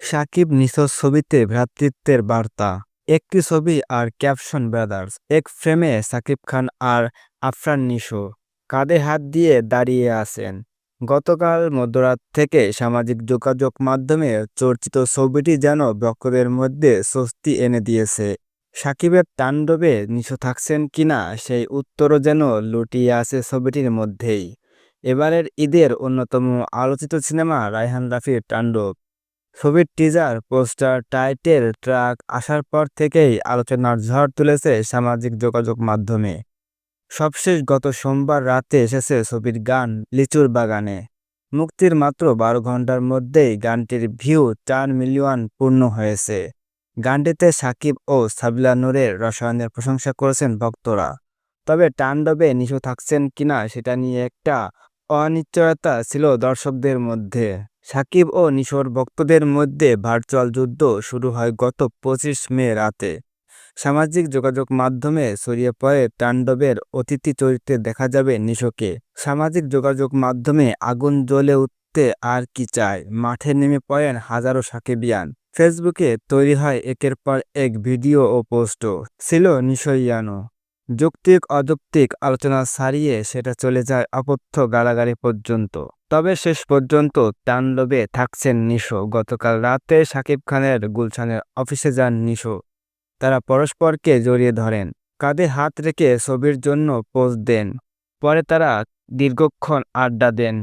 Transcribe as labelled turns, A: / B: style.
A: সাকিব নিশোর ছবিতে ভ্রাতৃত্বের বার্তা। একটি ছবি আর ক্যাপশন ব্রাদার্স। এক ফ্রেমে সাকিব খান আর আফরান নিশো কাঁধে হাত দিয়ে দাঁড়িয়ে আছেন। গতকাল মধ্যরাত থেকে সামাজিক যোগাযোগ মাধ্যমে চর্চিত ছবিটি যেন ভক্তদের মধ্যে স্বস্তি এনে দিয়েছে। সাকিবের তাণ্ডবে নিশো থাকছেন কিনা সেই উত্তরও যেন লুটিয়ে আছে ছবিটির মধ্যেই। এবারের ঈদের অন্যতম আলোচিত সিনেমা রায়হান রাফির তাণ্ডব। ছবির টিজার, পোস্টার, টাইটেল ট্র্যাক আসার পর থেকেই আলোচনার ঝড় তুলেছে সামাজিক যোগাযোগ মাধ্যমে। সবশেষ গত সোমবার রাতে এসেছে ছবির গান লিচুর বাগানে। মুক্তির মাত্র ১২ ঘন্টার মধ্যেই গানটির ভিউ ৪ মিলিয়ন পূর্ণ হয়েছে। গানটিতে সাকিব ও সাবিলা নূরের রসায়নের প্রশংসা করেছেন ভক্তরা। তবে তাণ্ডবে নিশো থাকছেন কিনা সেটা নিয়ে একটা অনিশ্চয়তা ছিল দর্শকদের মধ্যে। সাকিব ও নিশোর ভক্তদের মধ্যে ভার্চুয়াল যুদ্ধ শুরু হয় গত ২৫ মে রাতে। সামাজিক যোগাযোগ মাধ্যমে ছড়িয়ে পড়ে তাণ্ডবের অতিথি চরিত্রে দেখা যাবে নিশোকে। সামাজিক যোগাযোগ মাধ্যমে আগুন জ্বলে উঠতে আর কি চায়, মাঠে নেমে পড়েন হাজারো সাকিবিয়ান। ফেসবুকে তৈরি হয় একের পর এক ভিডিও ও পোস্টও। ছিল নিশোইয়ানো। যৌক্তিক অযৌক্তিক আলোচনা ছাড়িয়ে সেটা চলে যায় অকথ্য গালাগালি পর্যন্ত। তবে শেষ পর্যন্ত তাণ্ডবে থাকছেন নিশো। গতকাল রাতে সাকিব খানের গুলশানের অফিসে যান নিশো। তারা পরস্পরকে জড়িয়ে ধরেন, কাঁধে হাত রেখে ছবির জন্য পোজ দেন। পরে তারা দীর্ঘক্ষণ আড্ডা দেন।